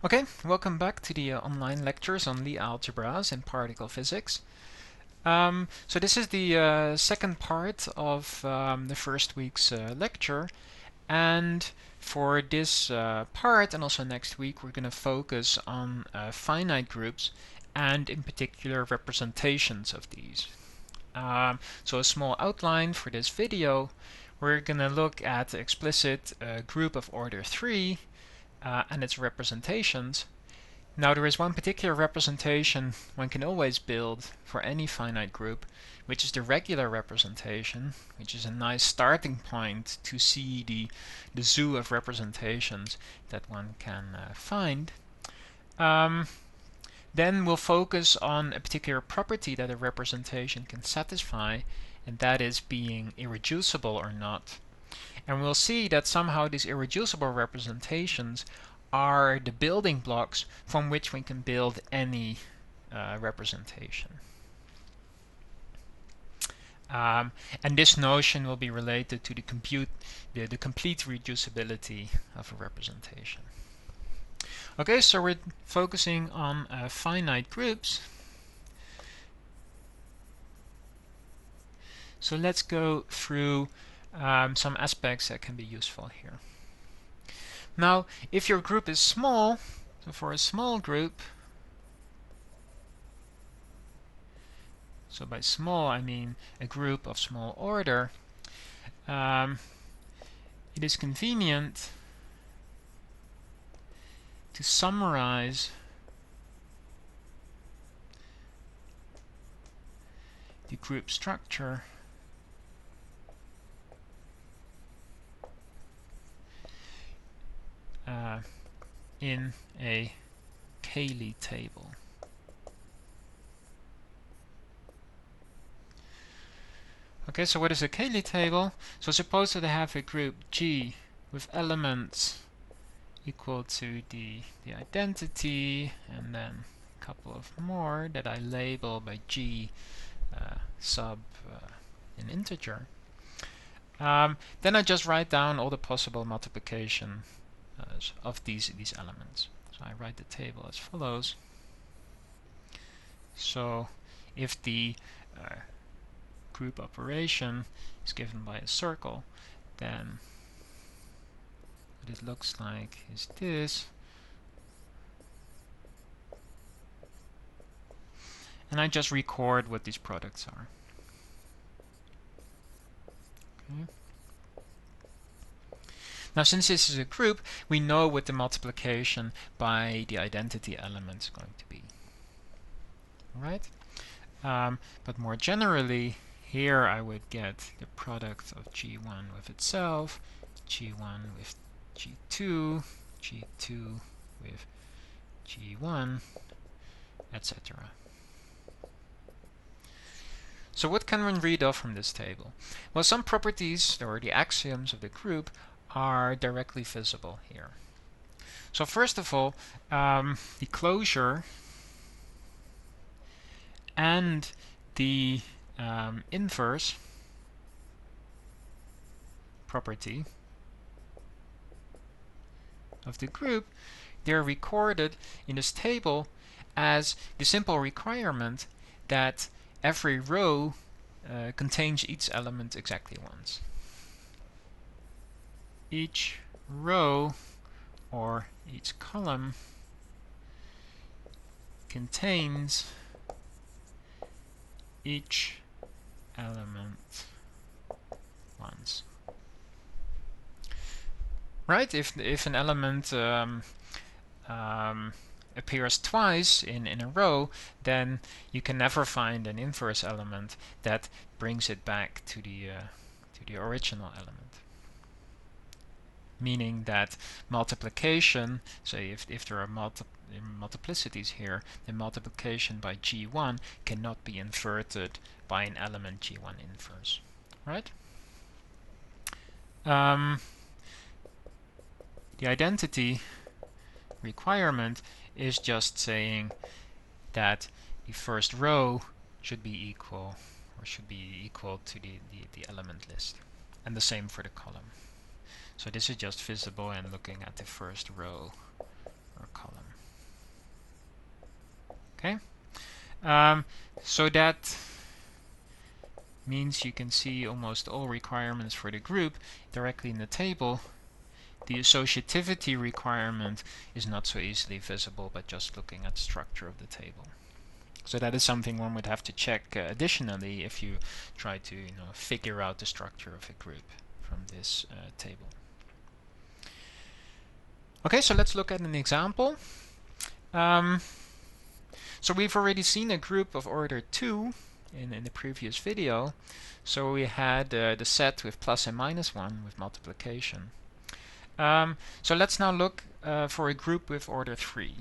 Okay, welcome back to the online lectures on Lie Algebras and particle physics. So this is the second part of the first week's lecture, and for this part and also next week we're going to focus on finite groups and in particular representations of these. So a small outline for this video: we're going to look at the explicit group of order 3 and its representations. Now there is one particular representation one can always build for any finite group, which is the regular representation, which is a nice starting point to see the zoo of representations that one can find. Then we'll focus on a particular property that a representation can satisfy, and that is being irreducible or not. And we'll see that somehow these irreducible representations are the building blocks from which we can build any representation. And this notion will be related to the complete reducibility of a representation. Okay, so we're focusing on finite groups. So let's go through some aspects that can be useful here. Now, if your group is small, so for a small group, so by small I mean a group of small order, it is convenient to summarize the group structure in a Cayley table. Okay, so what is a Cayley table? So suppose that I have a group G with elements equal to the identity, and then a couple of more that I label by G sub an integer. Then I just write down all the possible multiplication of these elements. So I write the table as follows. So if the group operation is given by a circle, then what it looks like is this. And I just record what these products are. Okay. Now, since this is a group, we know what the multiplication by the identity element is going to be. Right? But more generally, here I would get the product of G1 with itself, G1 with G2, G2 with G1, etc. So what can one read off from this table? Well, some properties, or the axioms of the group, are directly visible here. So first of all, the closure and the inverse property of the group, they're recorded in this table as the simple requirement that every row contains each element exactly once. Each row or each column contains each element once. Right? If an element appears twice in a row, then you can never find an inverse element that brings it back to the original element. Meaning that multiplication, say if there are multiplicities here, then multiplication by G1 cannot be inverted by an element G1 inverse. Right? The identity requirement is just saying that the first row should be equal to the element list, and the same for the column. So this is just visible and looking at the first row or column. Okay, so that means you can see almost all requirements for the group directly in the table. The associativity requirement is not so easily visible by just looking at the structure of the table. So that is something one would have to check additionally if you try to figure out the structure of a group from this table. Okay, so let's look at an example. So we've already seen a group of order 2 in the previous video. So we had the set with plus and minus 1 with multiplication. So let's now look for a group with order 3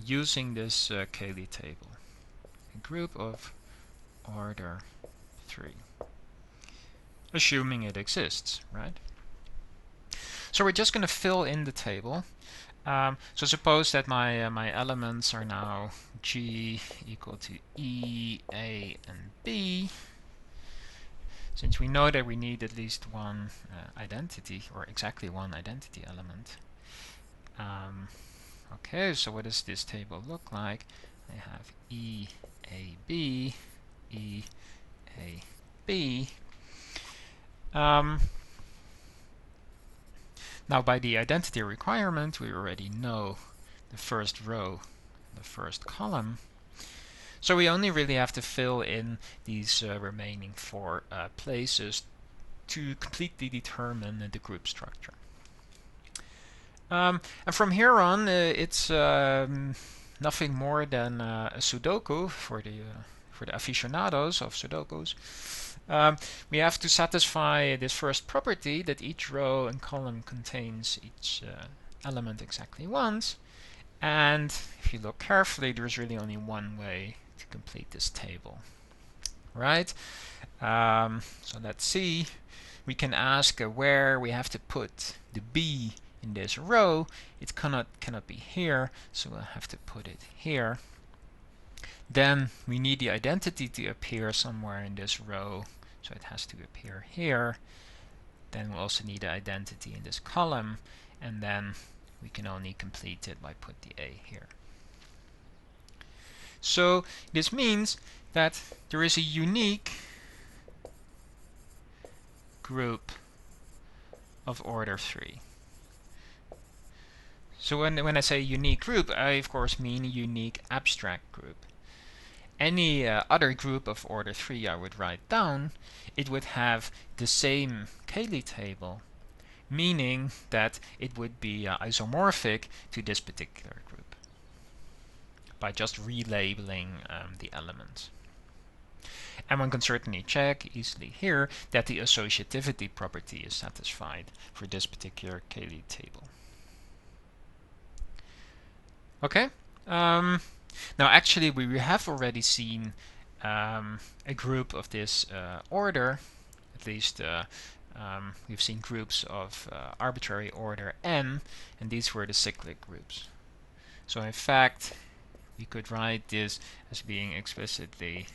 using this Cayley table. A group of order 3, assuming it exists, right? So we're just going to fill in the table. So suppose that my elements are now G equal to E, A, and B. Since we know that we need at least one identity, or exactly one identity element. Okay, so what does this table look like? I have E, A, B, E, A, B. Now by the identity requirement, we already know the first row, the first column. So we only really have to fill in these remaining 4 places to completely determine the group structure. And from here on, it's nothing more than a Sudoku for the aficionados of Sudokus. We have to satisfy this first property that each row and column contains each element exactly once. And if you look carefully, there's really only one way to complete this table, right? So let's see. We can ask where we have to put the B in this row. It cannot be here, so we'll have to put it here. Then we need the identity to appear somewhere in this row, so it has to appear here. Then we'll also need the identity in this column, and then we can only complete it by put the A here. So this means that there is a unique group of order 3. So when I say unique group, I of course mean a unique abstract group. Any other group of order 3 I would write down, it would have the same Cayley table, meaning that it would be isomorphic to this particular group by just relabeling the elements. And one can certainly check easily here that the associativity property is satisfied for this particular Cayley table. Okay. Now actually we have already seen a group of this order, at least we've seen groups of arbitrary order n, and these were the cyclic groups. So in fact we could write this as being explicitly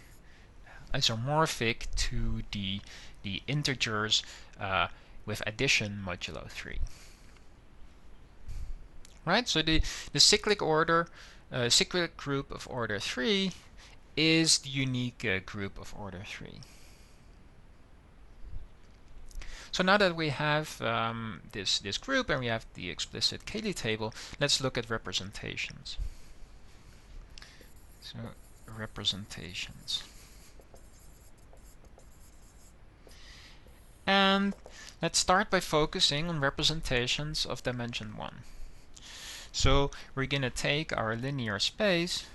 isomorphic to the integers with addition modulo 3. Right, so the cyclic order, cyclic group of order 3 is the unique group of order 3. So now that we have this group and we have the explicit Cayley table, let's look at representations. So representations. And let's start by focusing on representations of dimension 1. So we're going to take our linear space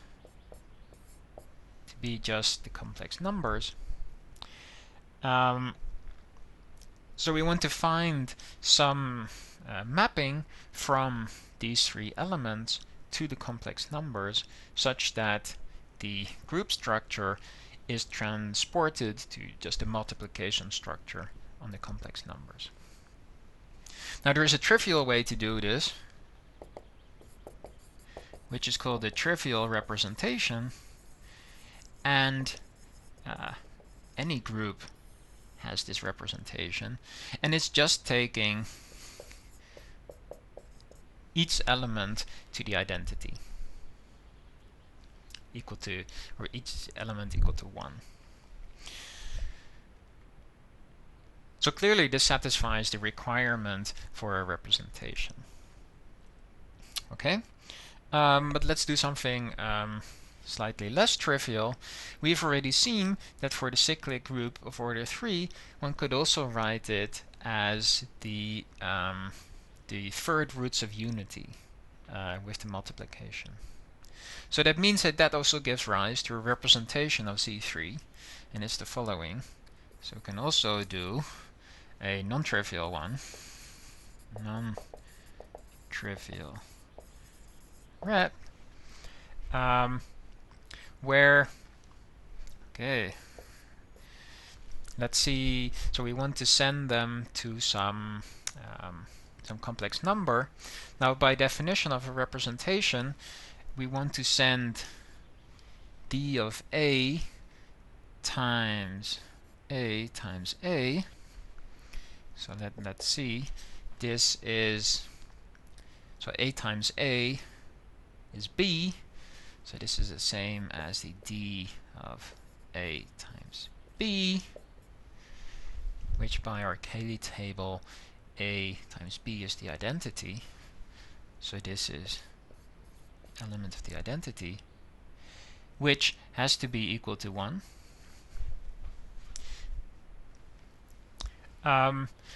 to be just the complex numbers. So we want to find some mapping from these 3 elements to the complex numbers such that the group structure is transported to just a multiplication structure on the complex numbers. Now there is a trivial way to do this, which is called the trivial representation, and any group has this representation, and it's just taking each element to the identity. equal to, or each element equal to 1. So clearly this satisfies the requirement for a representation. Okay, but let's do something slightly less trivial. We've already seen that for the cyclic group of order 3, one could also write it as the third roots of unity with the multiplication. So that means that that also gives rise to a representation of Z3, and it's the following. So we can also do a non-trivial one, non-trivial rep, where, okay, let's see, so we want to send them to some complex number. Now by definition of a representation, we want to send d of a times a times a. So let's see, this is, so a times a is b, so this is the same as the d of a times b, which by our Cayley table, a times b is the identity, so this is element of the identity, which has to be equal to 1.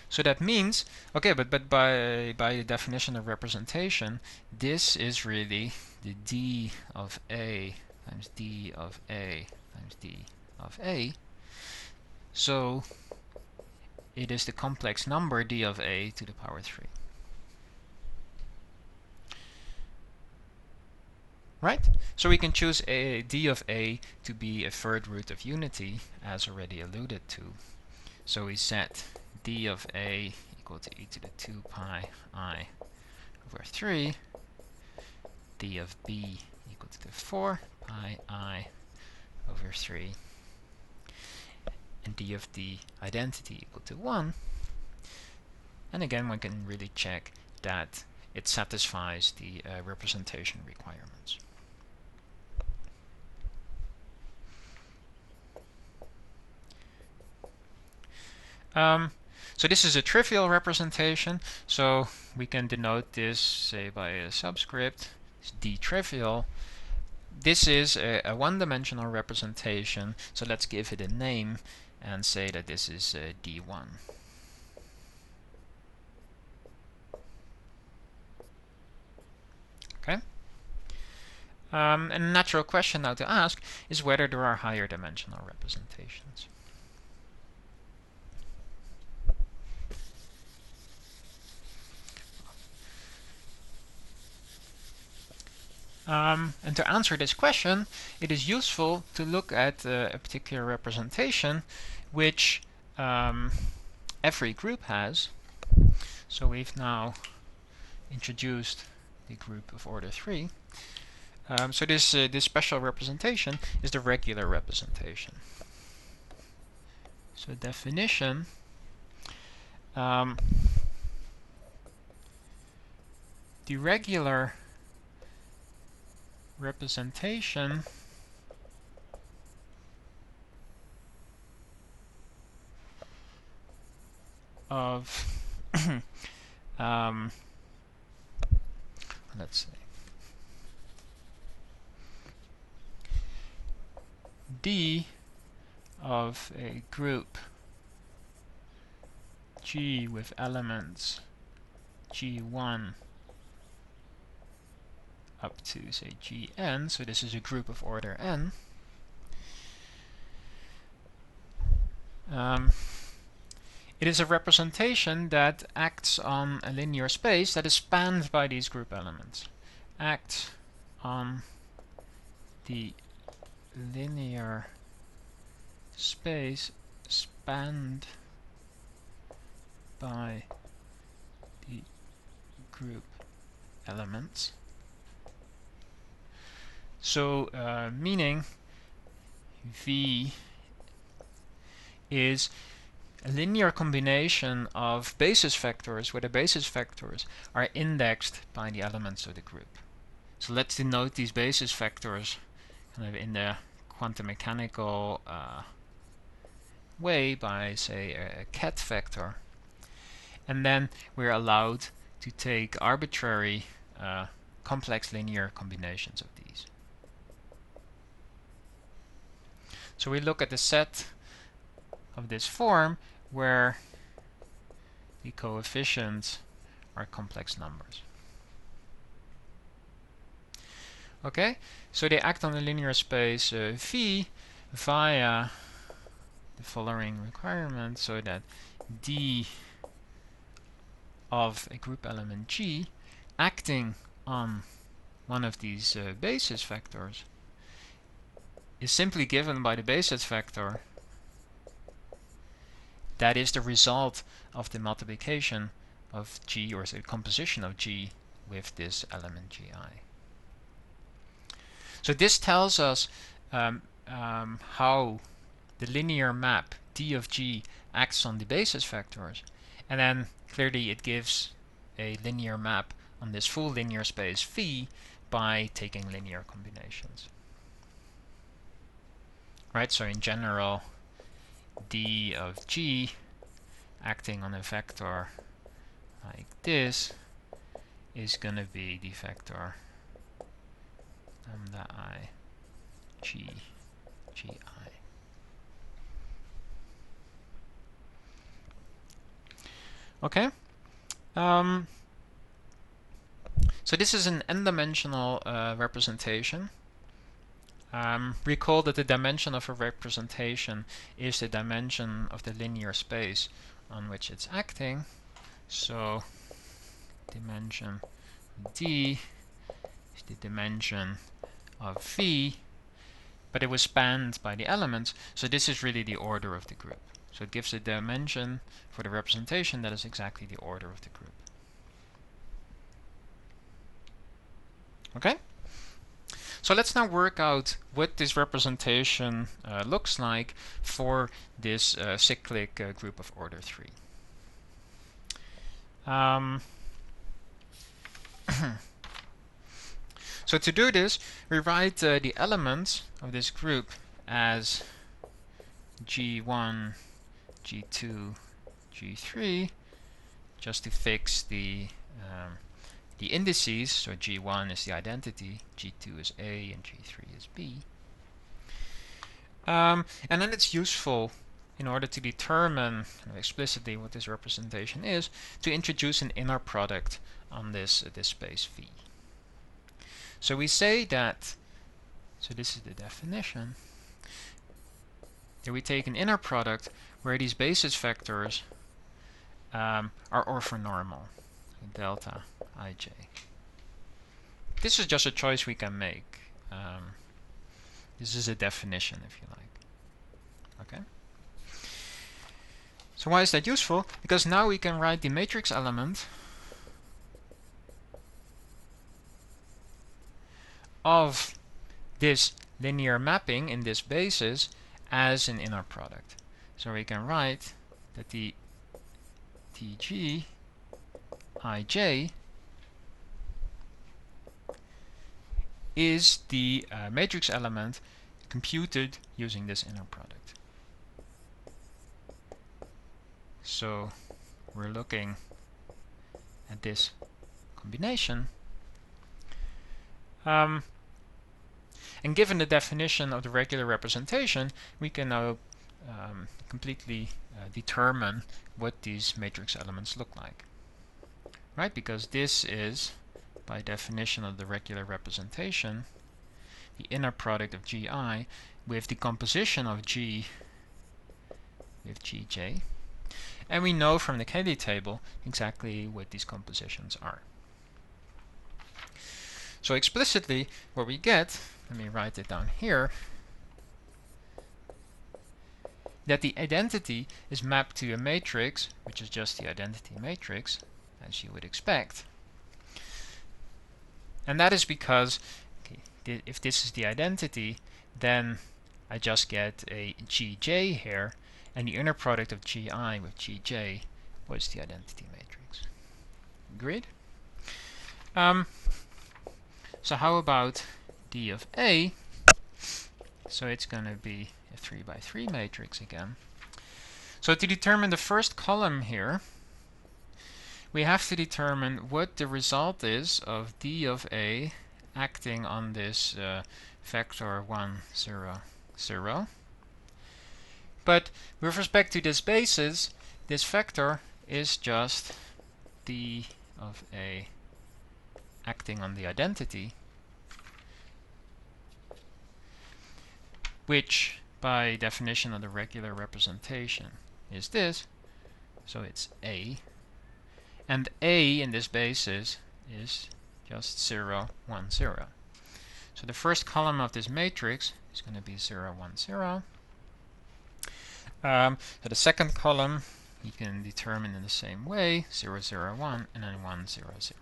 So that means, okay, but by the definition of representation, this is really the d of a times d of a times d of a. So it is the complex number d of a to the power 3. Right? So we can choose a d of a to be a third root of unity, as already alluded to. So we set d of a equal to e to the 2 pi I over 3, d of b equal to the 4 pi I over 3, and d of the identity equal to 1. And again, one can really check that it satisfies the representation requirements. So this is a trivial representation, so we can denote this, say, by a subscript, it's d-trivial. This is a one-dimensional representation, so let's give it a name and say that this is d1. Okay? And a natural question now to ask is whether there are higher dimensional representations. And to answer this question, it is useful to look at a particular representation which every group has. So we've now introduced the group of order 3. So this special representation is the regular representation. So definition, the regular representation of let's say D of a group G with elements G1 up to, say, Gn, so this is a group of order n. It is a representation that acts on a linear space that is spanned by these group elements. Acts on the linear space spanned by the group elements. So, meaning V is a linear combination of basis vectors where the basis vectors are indexed by the elements of the group. So let's denote these basis vectors kind of in the quantum mechanical way by, say, a ket vector. And then we're allowed to take arbitrary complex linear combinations of these. So we look at the set of this form where the coefficients are complex numbers. Okay, so they act on the linear space V via the following requirement, so that D of a group element G acting on one of these basis vectors is simply given by the basis vector that is the result of the multiplication of G, or the composition of G, with this element Gi. So this tells us how the linear map D of G acts on the basis vectors, and then clearly it gives a linear map on this full linear space V by taking linear combinations. Right, so in general, D of G acting on a vector like this is going to be the vector lambda I G Gi. Okay. So this is an n-dimensional representation. Recall that the dimension of a representation is the dimension of the linear space on which it's acting. So dimension D is the dimension of V, but it was spanned by the elements, so this is really the order of the group. So it gives a dimension for the representation that is exactly the order of the group. Okay? So let's now work out what this representation looks like for this cyclic group of order 3. So to do this, we write the elements of this group as G1, G2, G3, just to fix the indices. So G1 is the identity, G2 is A, and G3 is B. And then it's useful, in order to determine explicitly what this representation is, to introduce an inner product on this space V. So we say that, so this is the definition, that we take an inner product where these basis vectors are orthonormal, delta ij. This is just a choice we can make. This is a definition, if you like. Okay. So why is that useful? Because now we can write the matrix element of this linear mapping in this basis as an inner product. So we can write that the Tg ij is the matrix element computed using this inner product. So we're looking at this combination. And given the definition of the regular representation, we can now completely determine what these matrix elements look like. Right? Because this is, by definition of the regular representation, the inner product of Gi with the composition of G with Gj. And we know from the Cayley table exactly what these compositions are. So explicitly, what we get, let me write it down here, that the identity is mapped to a matrix, which is just the identity matrix, as you would expect. And that is because, okay, if this is the identity, then I just get a Gj here, and the inner product of Gi with Gj was the identity matrix. Agreed? So how about D of A? So it's going to be a 3 by 3 matrix again. So to determine the first column here, we have to determine what the result is of D of A acting on this vector 1, 0, 0. But with respect to this basis, this vector is just D of A acting on the identity, which by definition of the regular representation is this. So it's A. And A in this basis is just 0, 1, 0. So the first column of this matrix is going to be 0, 1, 0. So the second column you can determine in the same way, 0, 0, 1, and then 1, 0, 0.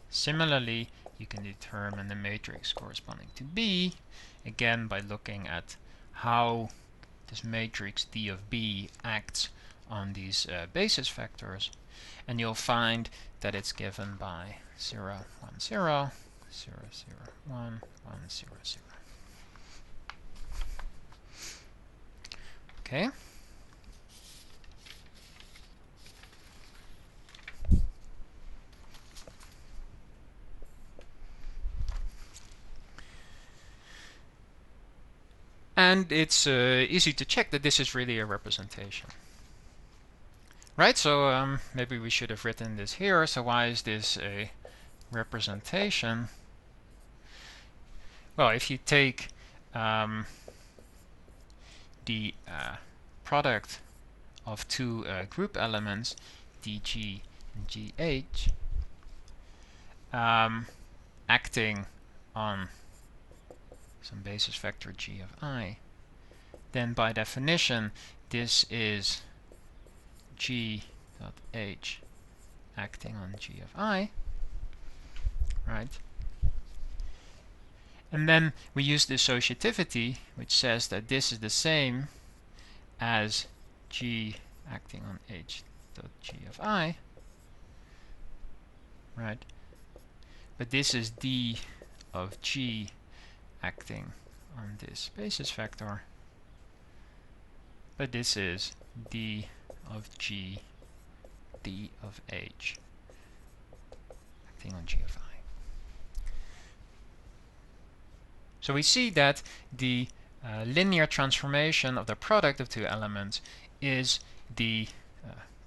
Similarly, you can determine the matrix corresponding to B, again by looking at how this matrix D of B acts on these basis vectors, and you'll find that it's given by 0, 1, 0, 0, 0, 1, 1, 0, 0. Okay. And it's easy to check that this is really a representation. Right, so maybe we should have written this here. So why is this a representation? Well, if you take the product of two group elements, dg and gh, acting on some basis vector g of I, then by definition this is g dot h acting on g of I, right? And then we use the associativity, which says that this is the same as g acting on h dot g of I, right? But this is d of g acting on this basis vector, but this is d of g, d of h acting on g of I. So we see that the linear transformation of the product of two elements is the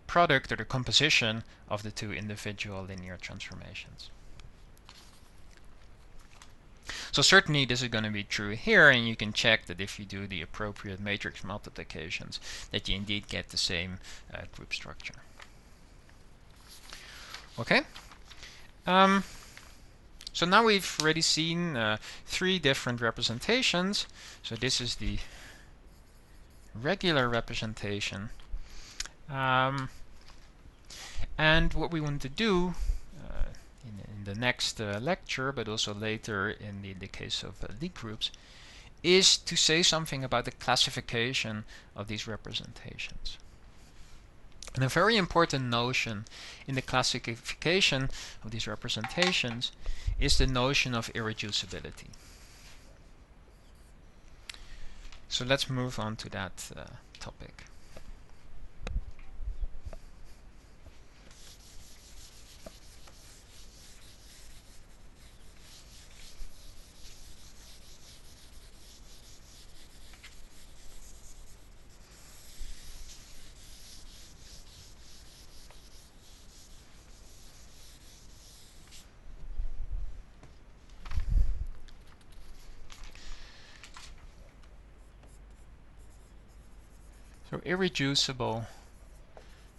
product or the composition of the two individual linear transformations. So certainly this is going to be true here, and you can check that if you do the appropriate matrix multiplications that you indeed get the same group structure. Okay. So now we've already seen 3 different representations. So this is the regular representation. And what we want to do in the next lecture, but also later in the case of Lie groups, is to say something about the classification of these representations. And a very important notion in the classification of these representations is the notion of irreducibility. So let's move on to that topic. So irreducible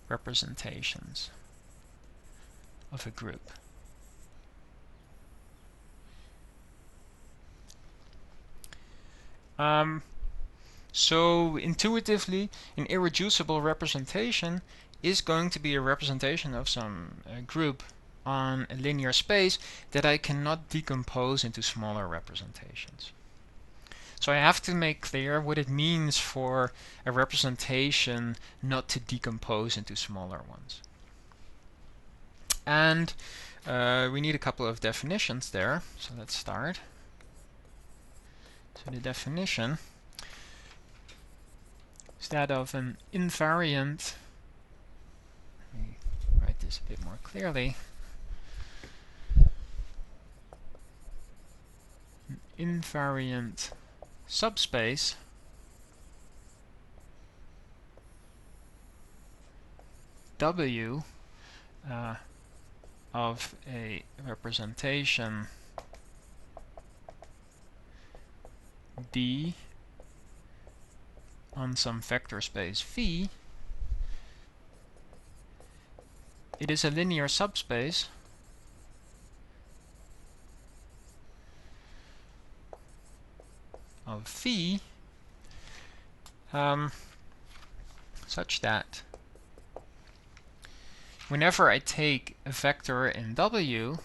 representations of a group. So intuitively, an irreducible representation is going to be a representation of some group on a linear space that I cannot decompose into smaller representations. So I have to make clear what it means for a representation not to decompose into smaller ones. And we need a couple of definitions there. So let's start. So the definition is that of an invariant, let me write this a bit more clearly, an invariant subspace W of a representation D on some vector space V. It is a linear subspace of V such that whenever I take a vector in W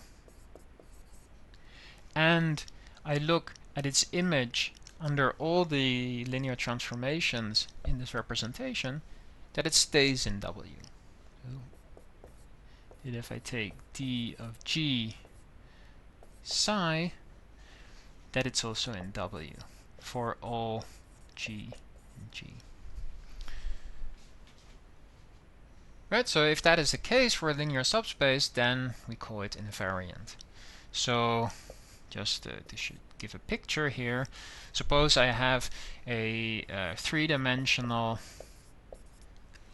and I look at its image under all the linear transformations in this representation, that it stays in W. So that if I take D of G psi, that it's also in W for all G and G. Right, so if that is the case for a linear subspace, then we call it invariant. So just to give a picture here, suppose I have a three-dimensional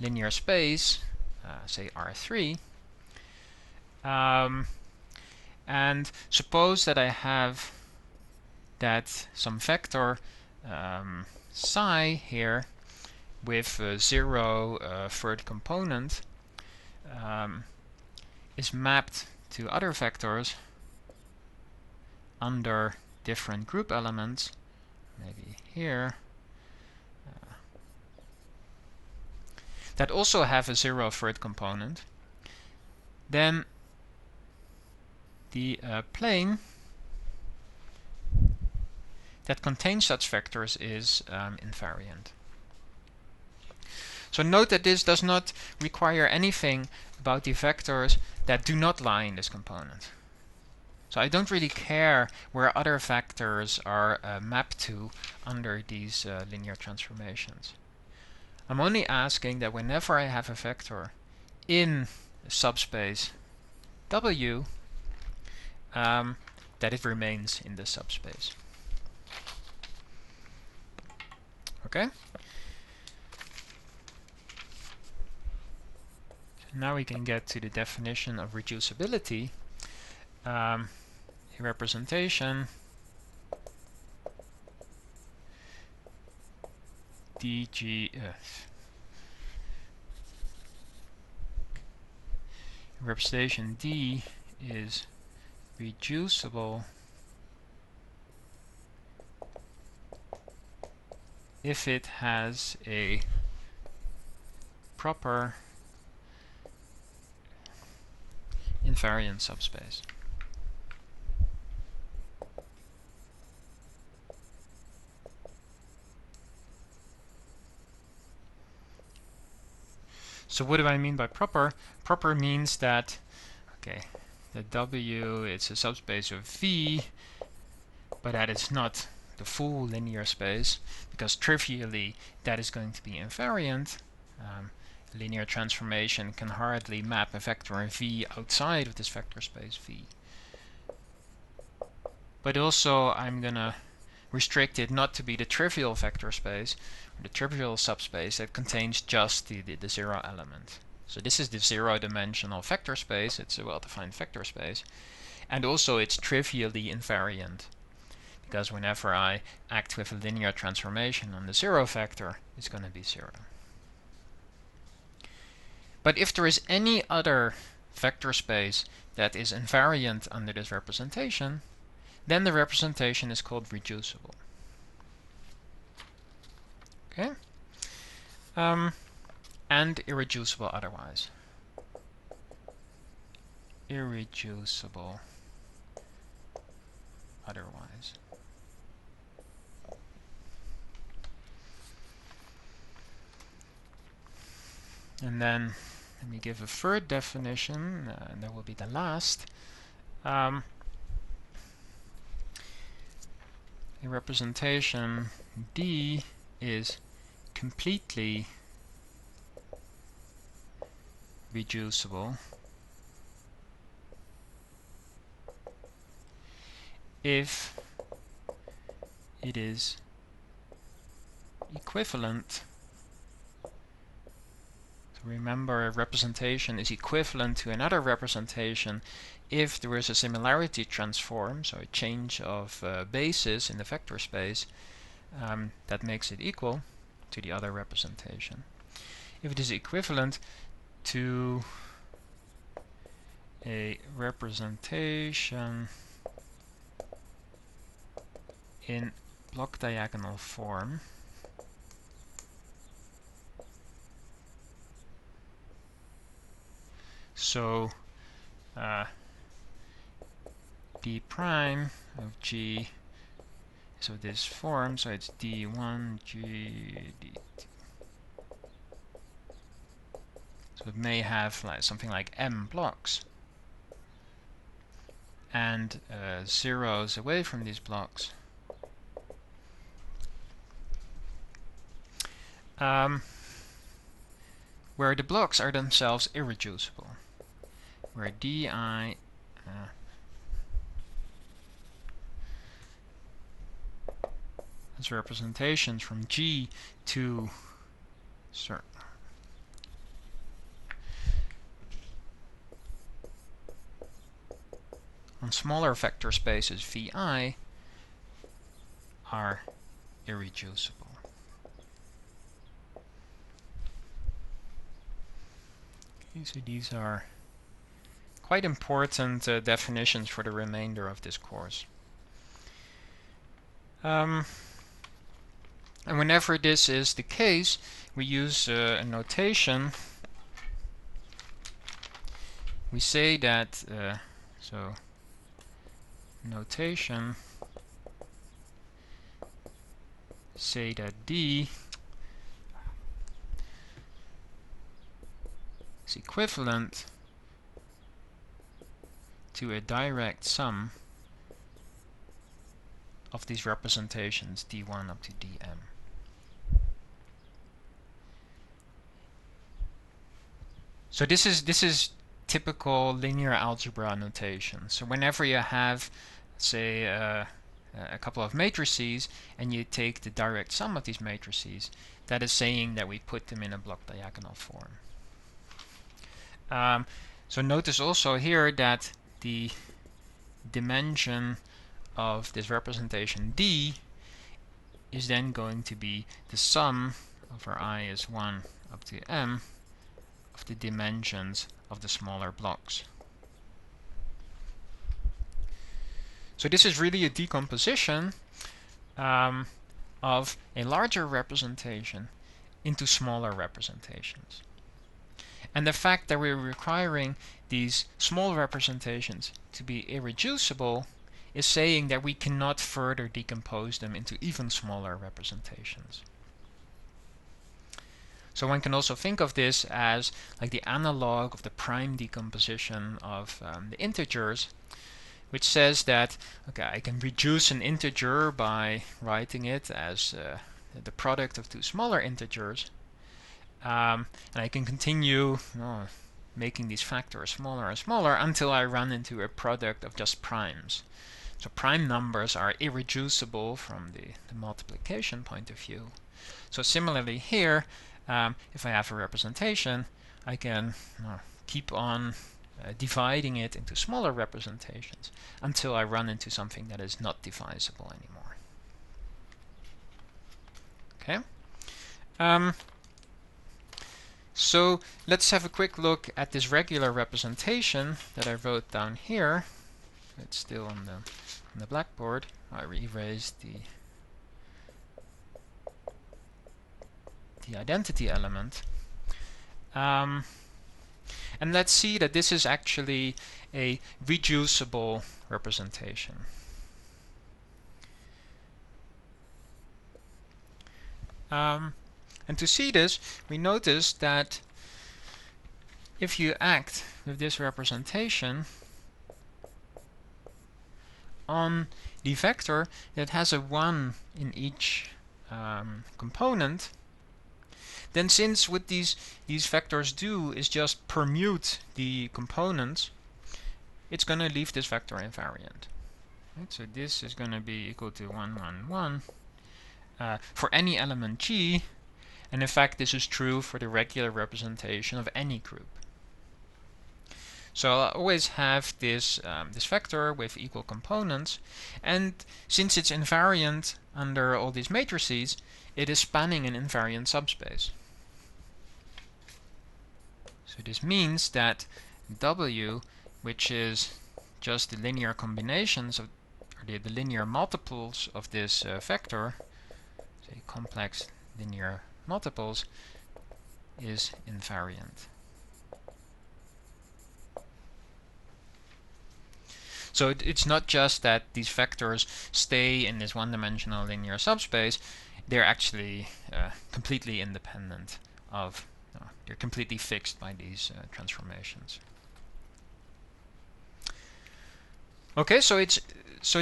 linear space, say R3, and suppose that I have that some vector psi here with 0 third component is mapped to other vectors under different group elements, maybe here, that also have a 0 third component, then the plane that contains such vectors is invariant. So note that this does not require anything about the vectors that do not lie in this component. So I don't really care where other vectors are mapped to under these linear transformations. I'm only asking that whenever I have a vector in a subspace W, that it remains in the subspace. Okay? So now we can get to the definition of reducibility. A representation representation D is reducible if it has a proper invariant subspace. So what do I mean by proper? Proper means that, okay, the W, it's a subspace of V, but that is not the full linear space, because trivially that is going to be invariant. Linear transformation can hardly map a vector in V outside of this vector space V. But also I'm going to restrict it not to be the trivial vector space, or the trivial subspace that contains just the 0 element. So this is the 0-dimensional vector space, it's a well-defined vector space, and also it's trivially invariant, because whenever I act with a linear transformation on the 0 vector, it's going to be 0. But if there is any other vector space that is invariant under this representation, then the representation is called reducible. Okay? And irreducible otherwise. Irreducible otherwise. And then let me give a third definition, and that will be the last. A a representation D is completely reducible if it is equivalent. So remember, a representation is equivalent to another representation if there is a similarity transform, so a change of basis in the vector space that makes it equal to the other representation. If it is equivalent to a representation in block diagonal form, so d prime of G is of this form, so it's d1 G d2. So it may have something like m blocks, and zeros away from these blocks. Where the blocks are themselves irreducible, where di as representations from G to on smaller vector spaces Vi are irreducible. Okay, so these are quite important definitions for the remainder of this course. And whenever this is the case, we use a notation. We say that, so notation, say that D is equivalent to a direct sum of these representations d1 up to dm. So this is typical linear algebra notation. So whenever you have, say, a couple of matrices and you take the direct sum of these matrices, that is saying that we put them in a block diagonal form. So notice also here that the dimension of this representation D is then going to be the sum over I is 1 up to m of the dimensions of the smaller blocks. So this is really a decomposition of a larger representation into smaller representations. And the fact that we're requiring these small representations to be irreducible is saying that we cannot further decompose them into even smaller representations. So one can also think of this as like the analog of the prime decomposition of the integers, which says that, okay, I can reduce an integer by writing it as the product of two smaller integers, and I can continue making these factors smaller and smaller until I run into a product of just primes. So prime numbers are irreducible from the multiplication point of view. So similarly here, if I have a representation, I can keep on dividing it into smaller representations until I run into something that is not divisible anymore. Okay. So let's have a quick look at this regular representation that I wrote down here. It's still on the blackboard. I erased the identity element. And let's see that this is actually a reducible representation. And to see this, we notice that if you act with this representation, on the vector that has a 1 in each component, then since what these vectors do is just permute the components, it's going to leave this vector invariant. Right? So this is going to be equal to 1, 1, 1 for any element G, and in fact this is true for the regular representation of any group. So I'll always have this vector with equal components, and since it's invariant under all these matrices, it is spanning an invariant subspace. So this means that W, which is just the linear combinations of, or the linear multiples of this vector, say complex linear multiples, is invariant. So it's not just that these vectors stay in this one-dimensional linear subspace, they're actually completely independent of, they're completely fixed by these transformations. Okay, so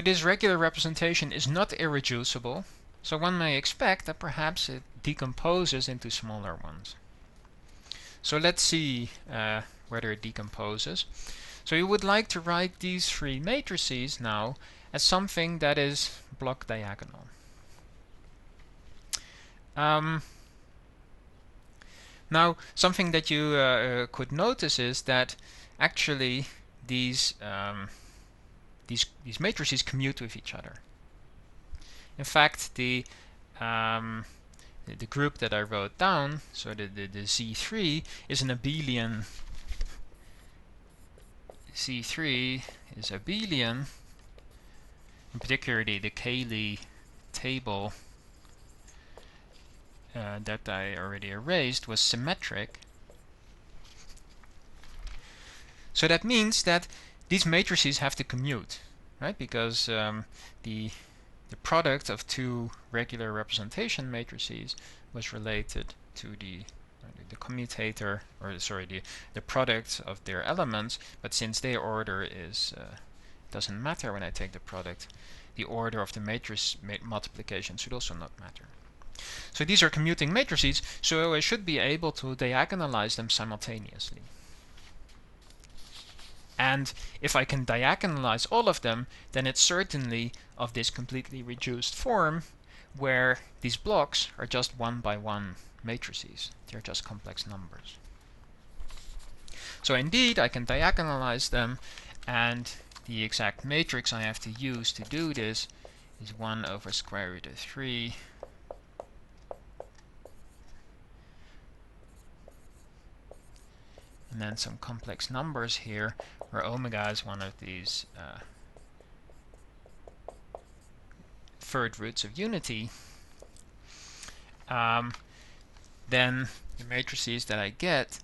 this regular representation is not irreducible, so one may expect that perhaps it decomposes into smaller ones. So let's see whether it decomposes. So you would like to write these three matrices now as something that is block diagonal. Now, something that you could notice is that actually these matrices commute with each other. In fact, the group that I wrote down, so the Z3 is an abelian. C3 is abelian, in particular the Cayley table that I already erased was symmetric. So that means that these matrices have to commute, right? Because the product of two regular representation matrices was related to the commutator, or sorry, the product of their elements, but since their order is doesn't matter when I take the product, the order of the matrix multiplication should also not matter. So these are commuting matrices, so I should be able to diagonalize them simultaneously. And if I can diagonalize all of them, then it's certainly of this completely reduced form, where these blocks are just one by one matrices. They're just complex numbers. So indeed, I can diagonalize them, and the exact matrix I have to use to do this is 1 over square root of 3 and then some complex numbers here, where omega is one of these third roots of unity. Then the matrices that I get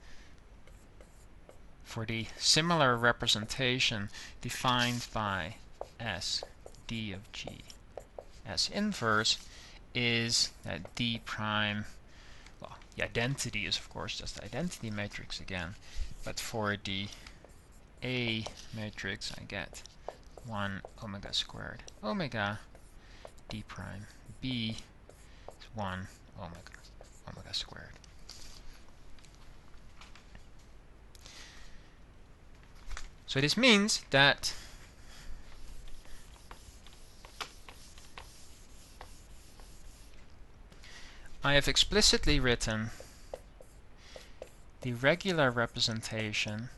for the similar representation defined by S d of G S inverse is that D prime, well, the identity is of course just the identity matrix again, but for the A matrix I get 1 omega squared omega, D prime B is 1 omega squared. So this means that I have explicitly written the regular representation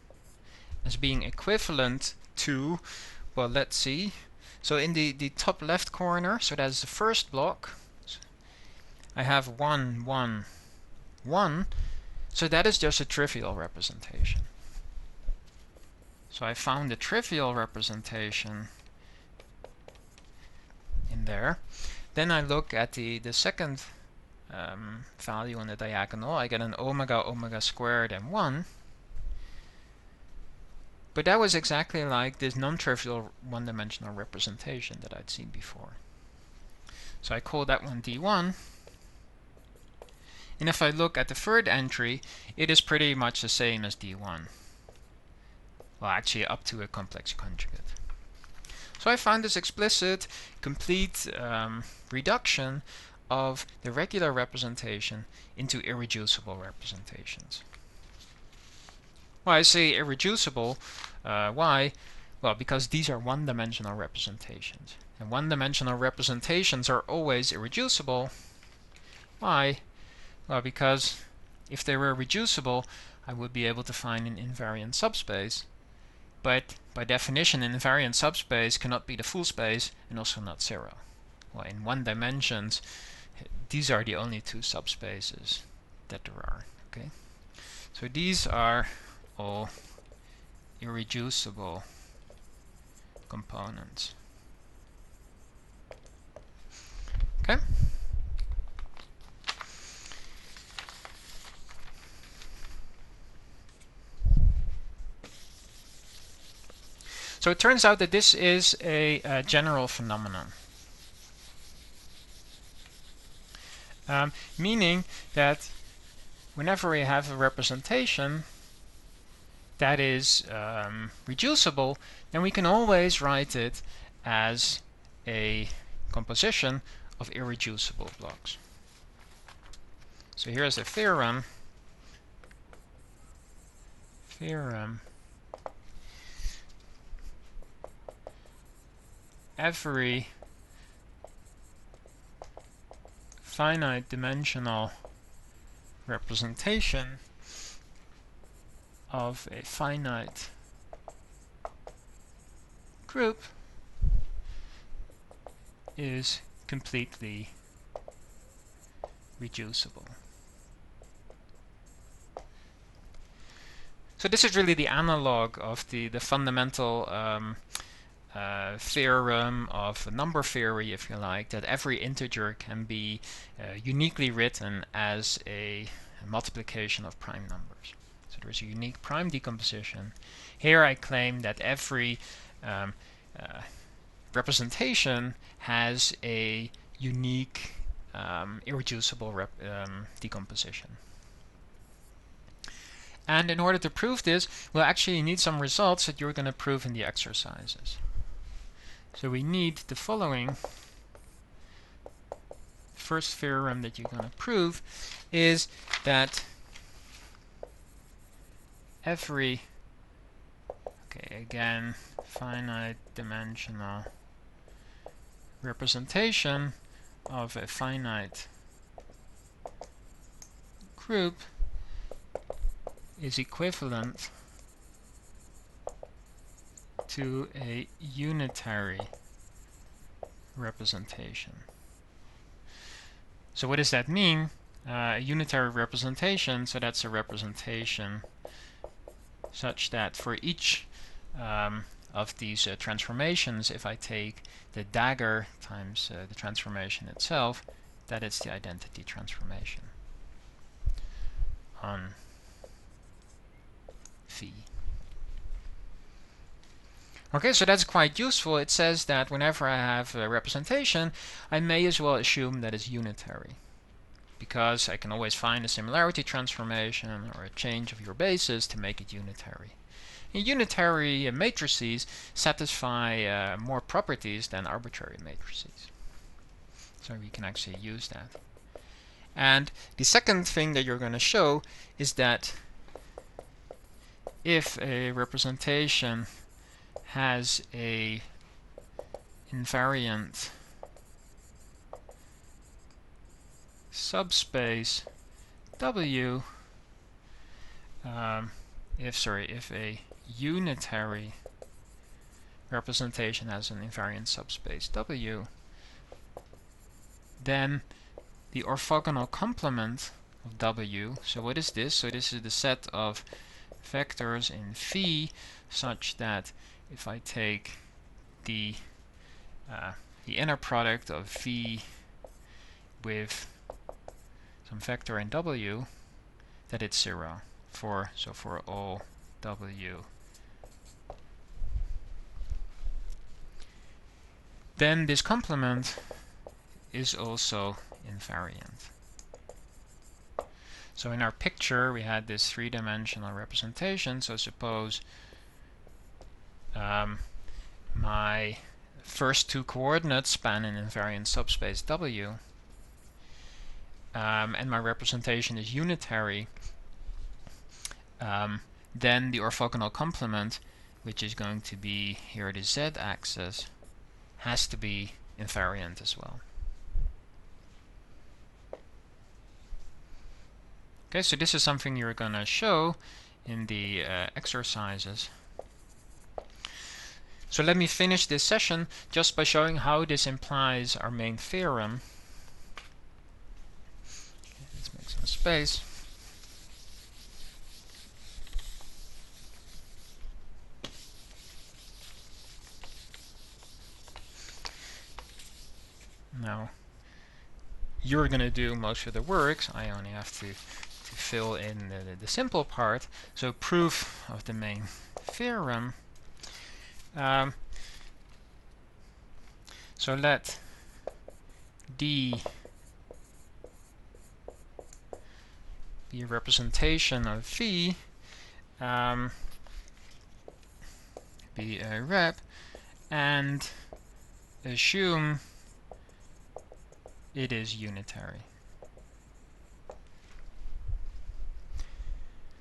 as being equivalent to, well, let's see. So in the top left corner, so that's the first block, I have 1, 1, 1. So that is just a trivial representation. So I found a trivial representation in there. Then I look at the second value on the diagonal. I get an omega squared and 1. But that was exactly like this non-trivial one-dimensional representation that I'd seen before. So I call that one D1. And if I look at the third entry, it is pretty much the same as D1. Well, actually up to a complex conjugate. So I found this explicit, complete reduction of the regular representation into irreducible representations. Well, I say irreducible. Why? Well, because these are one-dimensional representations. And one-dimensional representations are always irreducible. Why? Well, because if they were reducible, I would be able to find an invariant subspace. But by definition, an invariant subspace cannot be the full space and also not zero. Well, in one dimensions, these are the only two subspaces that there are. Okay, so these are all irreducible components. Okay. So it turns out that this is a general phenomenon. Meaning that whenever we have a representation that is reducible, then we can always write it as a composition of irreducible blocks. So here's a theorem. Every finite dimensional representation of a finite group is completely reducible. So this is really the analog of the fundamental theorem of number theory, if you like, that every integer can be uniquely written as a multiplication of prime numbers. So there's a unique prime decomposition. Here I claim that every representation has a unique irreducible decomposition. And in order to prove this, we'll actually need some results that you're going to prove in the exercises. So we need the following. First theorem that you're going to prove is that every, again, finite dimensional representation of a finite group is equivalent to a unitary representation. So what does that mean? A unitary representation, so that's a representation such that for each of these transformations, if I take the dagger times the transformation itself, that is the identity transformation on phi. Okay, so that's quite useful. It says that whenever I have a representation, I may as well assume that it's unitary, because I can always find a similarity transformation or a change of your basis to make it unitary. And unitary matrices satisfy more properties than arbitrary matrices. So we can actually use that. And the second thing that you're going to show is that if a representation has a invariant subspace W, if a unitary representation has an invariant subspace W, then the orthogonal complement of W, so what is this? So this is the set of vectors in phi such that if I take the inner product of phi with some vector in W, that it's 0 for all W. Then this complement is also invariant. So in our picture we had this three-dimensional representation. So suppose my first two coordinates span an invariant subspace W, and my representation is unitary, then the orthogonal complement, which is going to be here the z-axis, has to be invariant as well. Okay, so this is something you're going to show in the exercises. So let me finish this session just by showing how this implies our main theorem. Okay, let's make some space. Now, you're going to do most of the work. So I only have to fill in the simple part. So proof of the main theorem. So let D be a representation of V, be a rep, and assume it is unitary.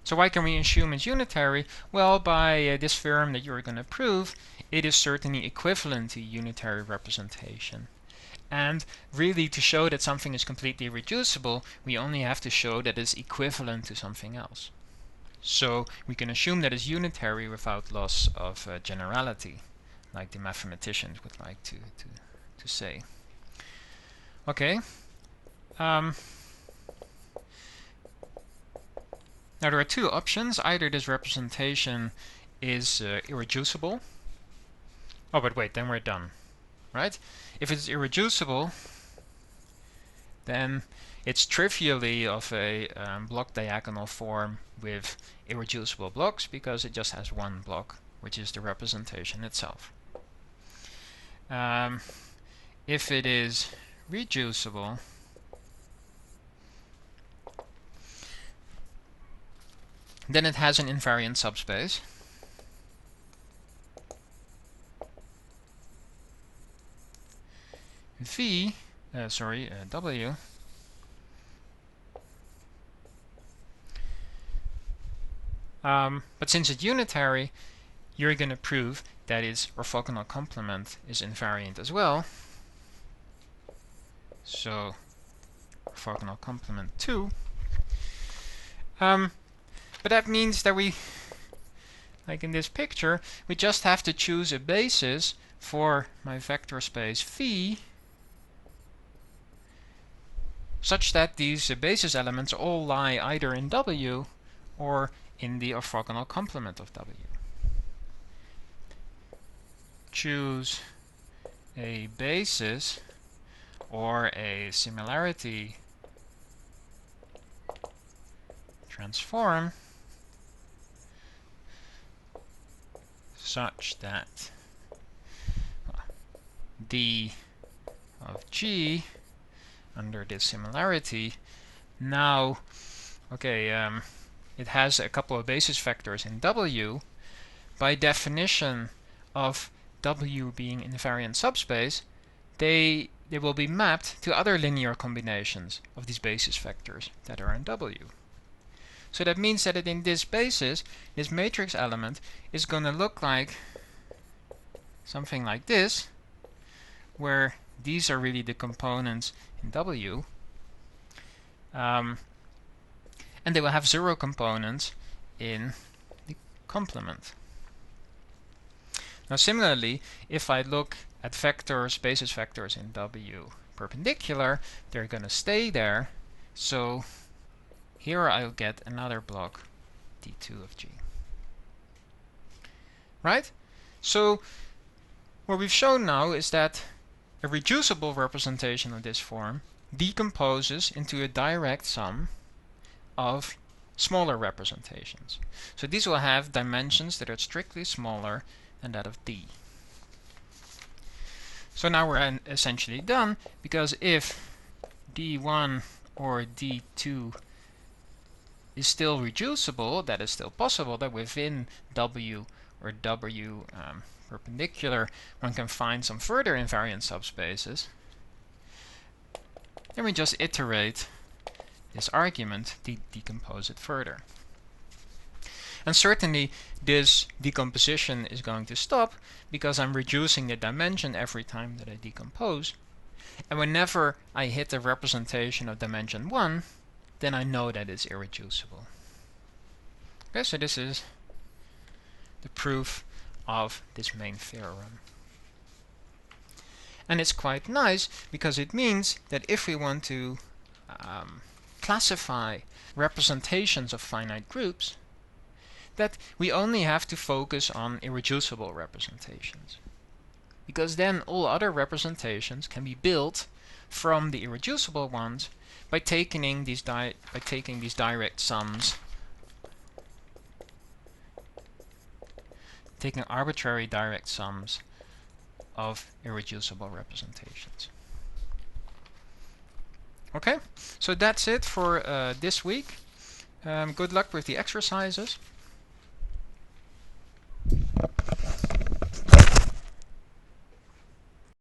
So why can we assume it's unitary? Well, by this theorem that you're going to prove, it is certainly equivalent to unitary representation. And really, to show that something is completely reducible, we only have to show that it's equivalent to something else. So we can assume that it's unitary without loss of generality, like the mathematicians would like to say. Okay. Now there are two options. Either this representation is irreducible. Oh, but wait, then we're done, right? If it's irreducible, then it's trivially of a block diagonal form with irreducible blocks, because it just has one block, which is the representation itself. If it is reducible, then it has an invariant subspace. W. But since it's unitary, you're going to prove that its orthogonal complement is invariant as well. So orthogonal complement 2. But that means that we, like in this picture, we just have to choose a basis for my vector space phi, such that these basis elements all lie either in W or in the orthogonal complement of W. Choose a basis or a similarity transform such that D of G under this similarity now, okay, it has a couple of basis vectors in W. By definition of W being invariant subspace, they will be mapped to other linear combinations of these basis vectors that are in W. So that means that in this basis, this matrix element is going to look like something like this, where these are really the components in W, and they will have 0 components in the complement. Now similarly, if I look at vectors, basis vectors in W perpendicular, they're going to stay there. So here I'll get another block, D2 of G. Right? So what we've shown now is that a reducible representation of this form decomposes into a direct sum of smaller representations. So these will have dimensions that are strictly smaller than that of D. So now we're essentially done, because if D1 or D2 is still reducible, that is still possible, that within W or W perpendicular, one can find some further invariant subspaces, then we just iterate this argument to decompose it further. And certainly this decomposition is going to stop because I'm reducing the dimension every time that I decompose. And whenever I hit a representation of dimension 1, then I know that it's irreducible. Okay, so this is the proof of this main theorem. And it's quite nice because it means that if we want to classify representations of finite groups, that we only have to focus on irreducible representations. Because then all other representations can be built from the irreducible ones by taking these direct sums, taking arbitrary direct sums of irreducible representations. Okay, so that's it for this week. Good luck with the exercises.